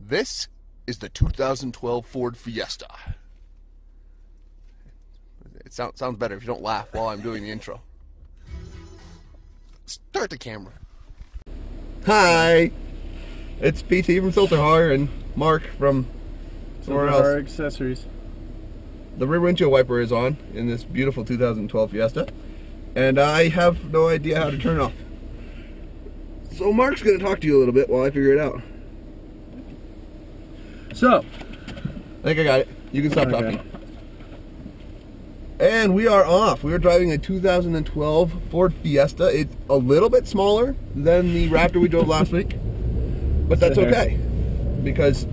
This is the 2012 Ford Fiesta. It sounds better if you don't laugh while I'm doing the intro. Start the camera. Hi, it's PT from Sill-TerHar and Mark from somewhere else. Sill-TerHar accessories. The rear windshield wiper is on in this beautiful 2012 Fiesta, and I have no idea how to turn it off. So Mark's going to talk to you a little bit while I figure it out. So, I think I got it. You can stop talking. And we are off. We are driving a 2012 Ford Fiesta. It's a little bit smaller than the Raptor we drove last week, but that's okay because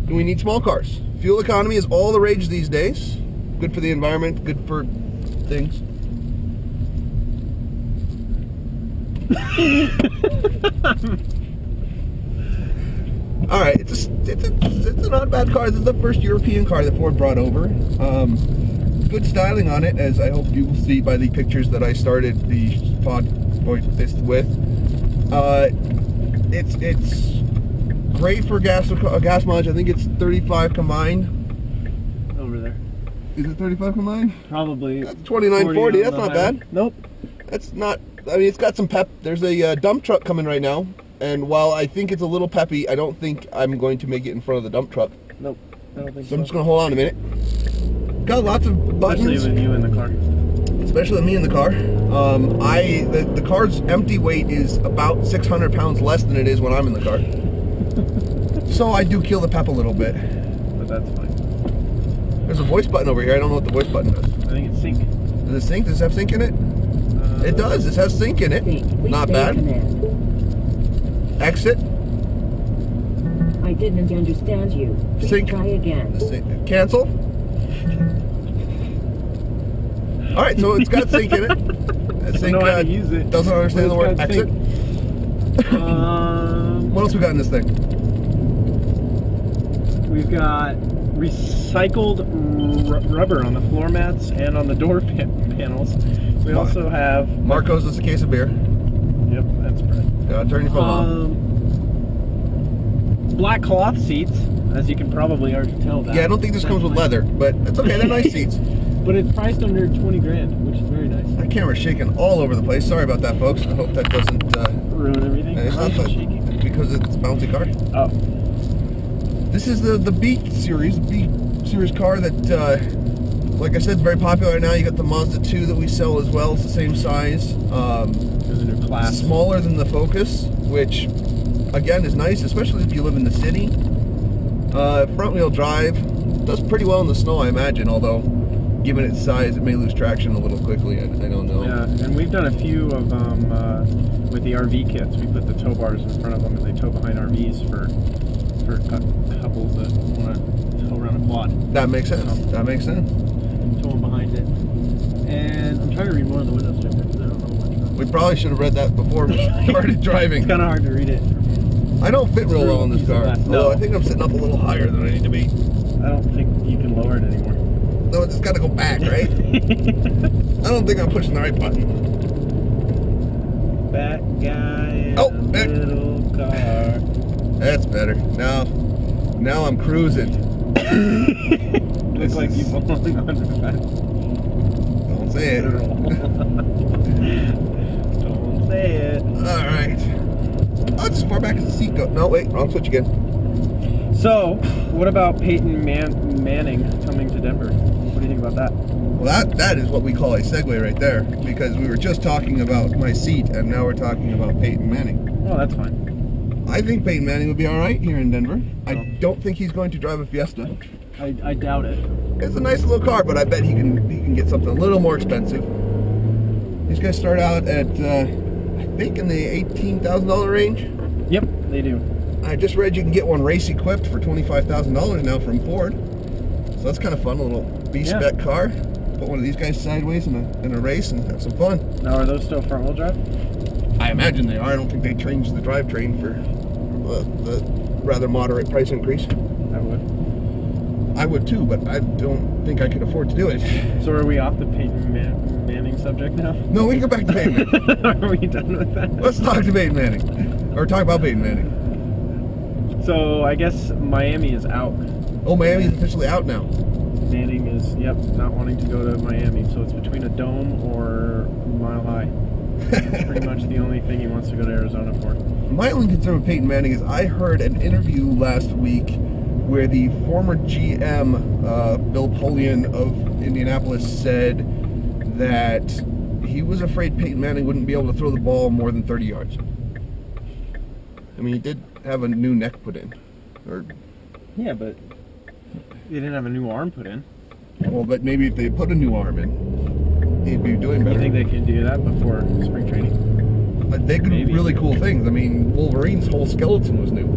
we need small cars. Fuel economy is all the rage these days. Good for the environment, good for things. All right, it's a not bad car. This is the first European car that Ford brought over. Good styling on it, as I hope you will see by the pictures that I started the podcast with. It's great for gas mileage. I think it's 35 combined. Over there. Is it 35 combined? Probably. That's 2940. That's not bad. Nope. That's not. I mean, it's got some pep. There's a dump truck coming right now. And while I think it's a little peppy, I don't think I'm going to make it in front of the dump truck. Nope, I don't think so. So I'm just going to hold on a minute. Got lots of buttons. Especially with you in the car. Especially with me in the car. The car's empty weight is about 600 pounds less than it is when I'm in the car. So I do kill the pep a little bit. But that's fine. There's a voice button over here. I don't know what the voice button does. I think it's sync. Does it sync? Does it have sync in it? It does. It has sync in it. Not bad. Exit. I didn't understand you. Please Sync. try again. Cancel. All right, so it's got sync in it. Sync, I know how to use it. Doesn't understand the word exit. What else we got in this thing? We've got recycled rubber on the floor mats and on the door panels. We also have... Mark owes us a case of beer. Yep, that's right. Turn your phone off. Black cloth seats, as you can probably already tell that. Yeah, I don't think this comes with leather, but it's okay. They're nice seats. But it's priced under 20 grand, which is very nice. My camera's shaking all over the place. Sorry about that, folks. I hope that doesn't ruin everything. It's not shaking. It's because it's a bouncy car. Oh. This is the B series car that, like I said, is very popular right now. You got the Mazda 2 that we sell as well. It's the same size. There's a new class. Smaller than the Focus, which again is nice, especially if you live in the city. Front wheel drive does pretty well in the snow, I imagine, although given its size it may lose traction a little quickly. I don't know. Yeah, and we've done a few of them with the RV kits. We put the tow bars in front of them and they tow behind RVs for couples that want to tow around a quad. That makes sense. That makes sense. Tow them behind it. And I'm trying to read more of the window sticker because I don't know much about it. We probably should have read that before we started driving. It's kind of hard to read it. I don't fit real well in this car. No, I think I'm sitting up a little higher than I need to be. I don't think you can lower it anymore. No, it's got to go back, right? I don't think I'm pushing the right button. Back guy in a little car. That's better. Now I'm cruising. Looks like you falling under the back. Don't say it. Don't say it. All right. Oh, it's as far back as the seat goes. No, wait, wrong switch again. So, what about Peyton Manning coming to Denver? What do you think about that? Well, that is what we call a segue right there, because we were just talking about my seat, and now we're talking about Peyton Manning. Oh, that's fine. I think Peyton Manning would be all right here in Denver. I don't think he's going to drive a Fiesta. I doubt it. It's a nice little car, but I bet he can get something a little more expensive. These guys start out at, I think, in the $18,000 range. Yep, they do. I just read you can get one race equipped for $25,000 now from Ford. So that's kind of fun, a little B-spec car. Put one of these guys sideways in a race and have some fun. Now, are those still front-wheel drive? I imagine they are. I don't think they changed the drivetrain for the rather moderate price increase. I would too, but I don't think I could afford to do it. So are we off the Peyton Manning subject now? No, we can go back to Peyton Manning. Are we done with that? Let's talk to Peyton Manning. Or talk about Peyton Manning. So I guess Miami is out. Oh, Miami's officially out now. Manning is, not wanting to go to Miami. So it's between a dome or Mile High. That's pretty much the only thing he wants to go to Arizona for. My only concern with Peyton Manning is I heard an interview last week where the former GM, Bill Polian of Indianapolis, said that he was afraid Peyton Manning wouldn't be able to throw the ball more than 30 yards. I mean, he did have a new neck put in. Yeah, but they didn't have a new arm put in. Well, but maybe if they put a new arm in, he'd be doing better. You think they can do that before spring training? They could do really cool things. I mean, Wolverine's whole skeleton was new.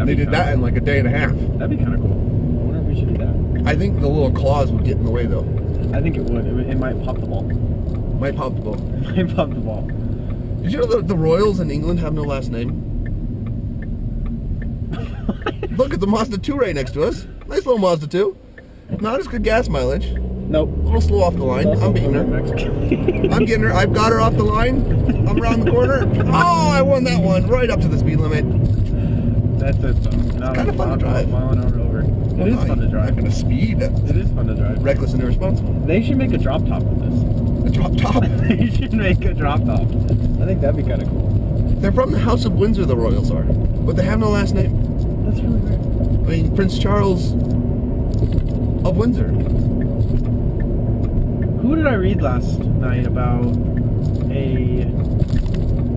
They did that in like a day and a half. That'd be kind of cool. I wonder if we should do that. I think the little claws would get in the way, though. I think it would. It might pop the ball. Might pop the ball. It might pop the ball. Did you know that the Royals in England have no last name? Look at the Mazda 2 right next to us. Nice little Mazda 2. Not as good gas mileage. Nope. A little slow off the line. I'm beating her. I'm getting her. I've got her off the line. I'm around the corner. Oh, I won that one. Right up to the speed limit. That's it. It's kind of fun to drive. Mile an hour over. It is fun to drive. Not going to speed. It is fun to drive. Reckless and irresponsible. They should make a drop top of this. A drop top? They should make a drop top. I think that'd be kind of cool. They're from the House of Windsor, the Royals are. But they have no last name. That's really weird. I mean, Prince Charles of Windsor. Who did I read last night about a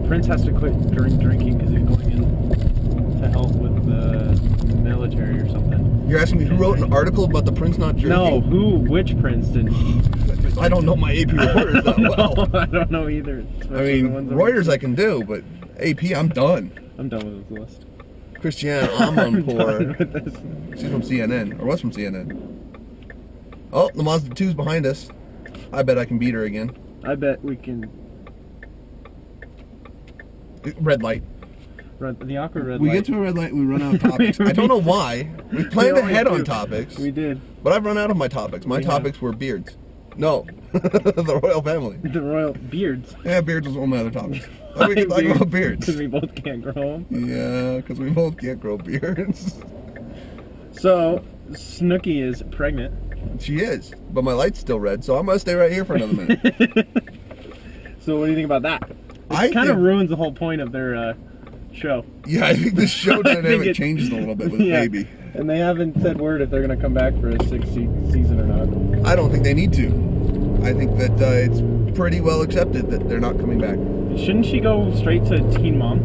prince has to quit drinking because he's going in to help with the military or something? You're asking me who wrote an article about the prince not drinking? No, which prince did? I don't know my AP reporters that well. I don't know either. I mean, Reuters I can do, but AP, I'm done. I'm done with this list. Christiane Amanpour. Done with this. She's from CNN, or was from CNN. Oh, the Mazda 2's behind us. I bet I can beat her again. I bet we can. Red light. The awkward red We light. get to a red light, we run out of topics. I don't know why. We planned ahead on do. topics. We did. But I've run out of my topics. My topics were beards. No, the royal family. The royal beards. Yeah, beards was all my other topics. We can talk about beards. Because we both can't grow them. Yeah, because we both can't grow beards. So, Snooki is pregnant. She is, but my light's still red, so I'm gonna stay right here for another minute. So, what do you think about that? I It kind of think- ruins the whole point of their show. Yeah, I think the show I think dynamic it- changes a little bit with Yeah. Baby. And they haven't said word if they're going to come back for a sixth season or not. I don't think they need to. I think that it's pretty well accepted that they're not coming back. Shouldn't she go straight to Teen Mom?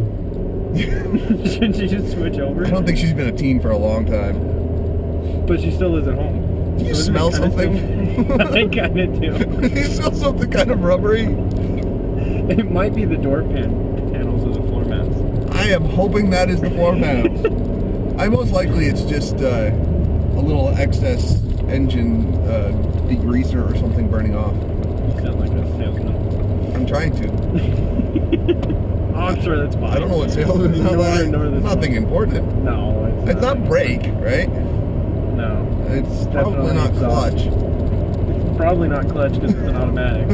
Shouldn't she just switch over? I don't think she's been a teen for a long time. But she still lives at home. Do you So isn't smell it kinda something? still- I kind of do. Do you smell something kind of rubbery? It might be the door panels of the floor mats. I am hoping that is the floor panels. Most likely it's just a little excess engine degreaser or something burning off. You sound like a salesman. I'm trying to. Oh, I'm sure that's fine. I don't know what salesman is. Nothing important. No, It's not brake, right? No. It's definitely probably not exhaust. clutch. It's probably not clutch because it's an automatic.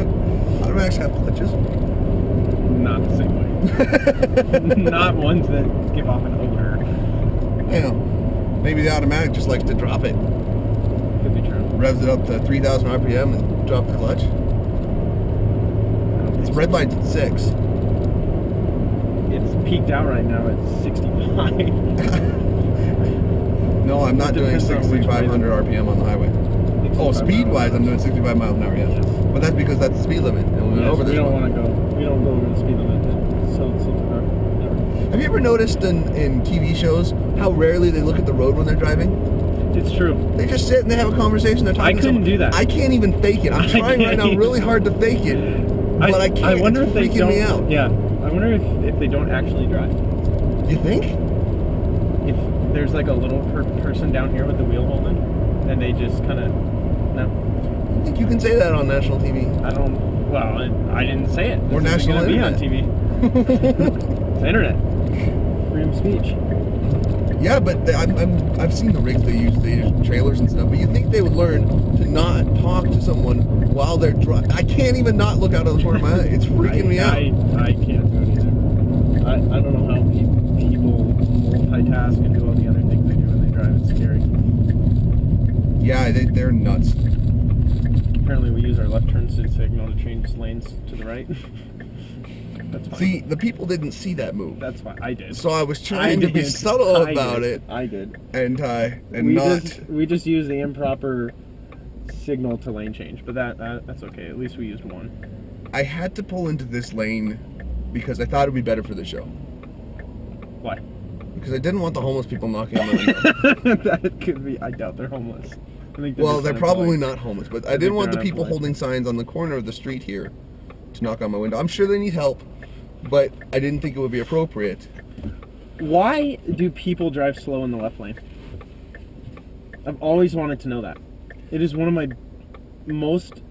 Automatics have clutches. Not the same way. Not ones that give off an odor. You know, maybe the automatic just likes to drop it. Could be true. Revs it up to 3,000 RPM and drop the clutch. Its red line's at 6. It's peaked out right now at 65. No, I'm not It doing depends on which way 6,500 RPM on the highway. Oh, speed-wise, I'm doing 65 miles an hour, yes. But that's because that's the speed limit. And we went over we this don't one. want to go. We don't go over the speed limit. Never. Have you ever noticed in TV shows how rarely they look at the road when they're driving? It's true. They just sit and they have a conversation. They're talking I to couldn't someone. do that. I can't even fake it. I'm I trying right now can't really hard to fake it. But I can't. I wonder it's if they freaking don't. me out. Yeah. I wonder if they don't actually drive. You think? If there's like a little person down here with the wheel holding, and they just kind of no. I think you can say that on national TV. I don't. Well, I didn't say it. Or This isn't national gonna be on internet. TV. It's internet. Freedom of speech. Yeah, but I've seen the rigs they use trailers and stuff. But you think they would learn to not talk to someone while they're driving? I can't even not look out of the corner of my eye. It's freaking me out. I can't do it either. I don't know how people multitask and do all the other Yeah, they're nuts. Apparently we use our left turn signal to change lanes to the right. That's fine. See, the people didn't see that move. That's fine. I did. So I was trying to be subtle about it. I did. And We just used the improper signal to lane change, but that's okay. At least we used one. I had to pull into this lane because I thought it would be better for the show. Why? Because I didn't want the homeless people knocking on my window. That could be. I doubt they're homeless. I think They're probably not homeless, but I didn't want the they're people unemployed. holding signs on the corner of the street here to knock on my window. I'm sure they need help, but I didn't think it would be appropriate. Why do people drive slow in the left lane? I've always wanted to know that. It is one of my most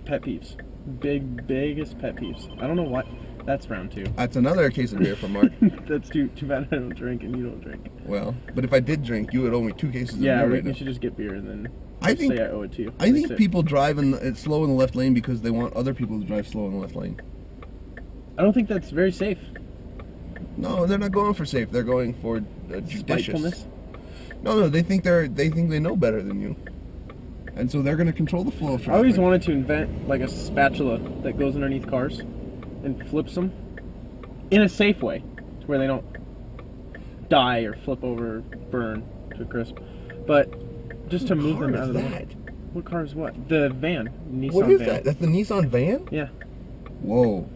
pet peeves. Biggest pet peeves. I don't know what. That's round 2. That's another case of beer from Mark. That's too bad I don't drink and you don't drink. Well, but if I did drink, you would owe me 2 cases of Yeah, beer we right now. should just get beer and then I think say I owe it to you. I think That's it. people drive slow in the left lane because they want other people to drive slow in the left lane. I don't think that's very safe. No, they're not going for safe. They're going for judicious. Spitefulness. No, they think they know better than you, and so they're going to control the flow of traffic. I always wanted to invent like a spatula that goes underneath cars and flips them in a safe way, to where they don't die or flip over, or burn to a crisp. But just to move them out of the way. What car is what? The van. Nissan What is van. that? That's the Nissan van? Yeah. Whoa.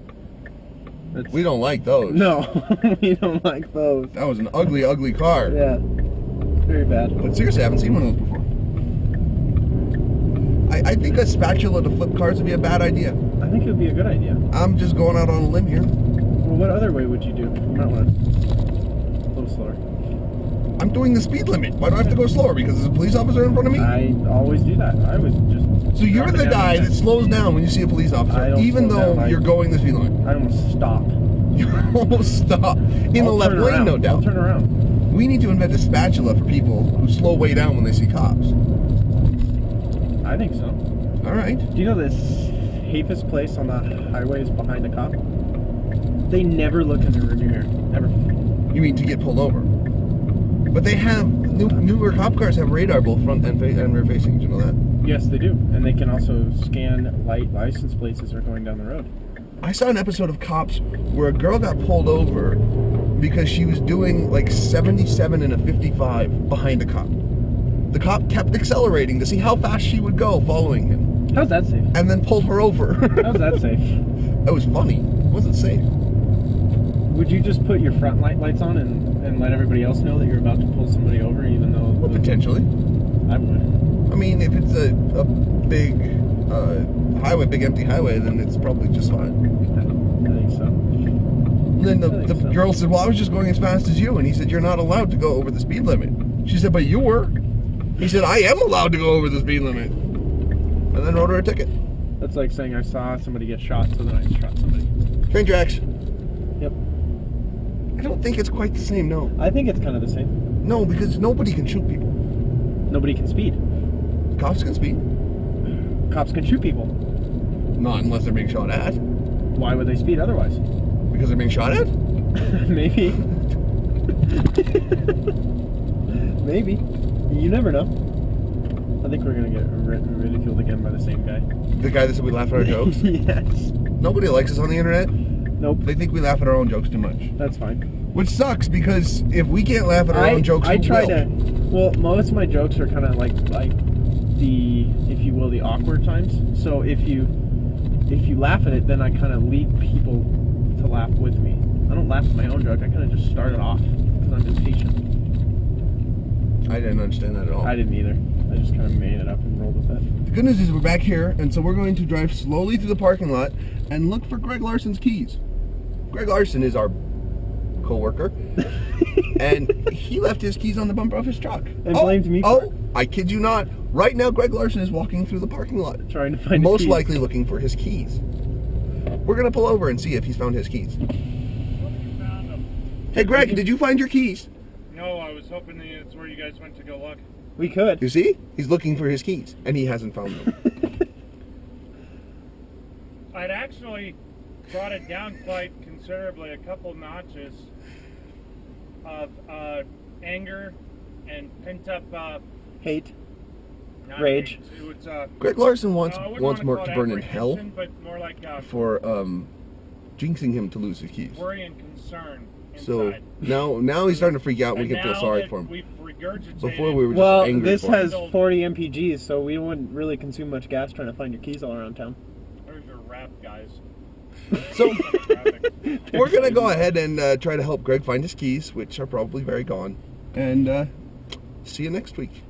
That's, We don't like those. No, we don't like those. That was an ugly, ugly car. Yeah. Very bad. But seriously, I haven't seen one of those before. I think a spatula to flip cars would be a bad idea. I think it would be a good idea. I'm just going out on a limb here. Well, what other way would you do? You might want to a little slower. I'm doing the speed limit. Why do I have to go slower? Because there's a police officer in front of me? I always do that. I was just... So you're the guy that slows down when you see a police I officer, don't even slow though down. you're going the speed limit. I almost stop. You almost stop. In the I'll left turn lane, around. no doubt. I'll turn around. We need to invent a spatula for people who slow way down when they see cops. I think so. All right. Do you know the safest place on the highway is behind a cop? They never look in their rearview mirror. Never. You mean to get pulled over? But they have newer cop cars have radar both front and rear facing. Do you know that? Yes, they do. And they can also scan license plates as they're going down the road. I saw an episode of Cops where a girl got pulled over because she was doing like 77 and a 55 behind a cop. The cop kept accelerating to see how fast she would go following him, How's that safe? and then pulled her over. How's that safe? It was funny. It wasn't safe. Would you just put your front lights on and let everybody else know that you're about to pull somebody over, even though... Well, potentially. I would. I mean, if it's a big highway, big empty highway, then it's probably just fine. I think so. And then the girl said, well, I was just going as fast as you. And he said, you're not allowed to go over the speed limit. She said, but you were. He said, I am allowed to go over the speed limit. And then wrote her a ticket. That's like saying I saw somebody get shot, so then I shot somebody. Train tracks. Yep. I don't think it's quite the same, no. I think it's kind of the same. No, because nobody can shoot people. Nobody can speed. Cops can speed. Cops can shoot people. Not unless they're being shot at. Why would they speed otherwise? Because they're being shot at? Maybe. Maybe. You never know. I think we're going to get ridiculed again by the same guy. The guy that said we laugh at our jokes? Yes. Nobody likes us on the internet. Nope. They think we laugh at our own jokes too much. That's fine. Which sucks, because if we can't laugh at our own jokes, I who try will? to... Well, most of my jokes are kind of like the, if you will, the awkward times. So if you laugh at it, then I kind of lead people to laugh with me. I don't laugh at my own joke. I kind of just start it off because I'm impatient. I didn't understand that at all. I didn't either. I just kind of made it up and rolled with it. The good news is we're back here, and so we're going to drive slowly through the parking lot and look for Greg Larson's keys. Greg Larson is our co-worker, and he left his keys on the bumper of his truck. And blamed me for it. I kid you not. Right now, Greg Larson is walking through the parking lot, Trying to find his most keys. likely looking for his keys. We're going to pull over and see if he's found his keys. Found them. Hey, Greg, did you find your keys? No, I was hoping it's where you guys went to go look. We could. You see? He's looking for his keys, and he hasn't found them. I'd actually brought it down quite considerably, a couple notches of anger and pent up Hate. Not Rage. hate. It was, Greg Larson wants I wouldn't wants wanna Mark call to it burn in hell apprehension, but more like for jinxing him to lose his keys. worry and concern So inside. now he's starting to freak out. And we And can feel now sorry that for him. we've regurgitated Before we were just Well, angry this for him. has 40 MPGs, so we wouldn't really consume much gas trying to find your keys all around town. There's your rap, guys. So Demographic. we're gonna go ahead and try to help Greg find his keys, which are probably very gone. And see you next week.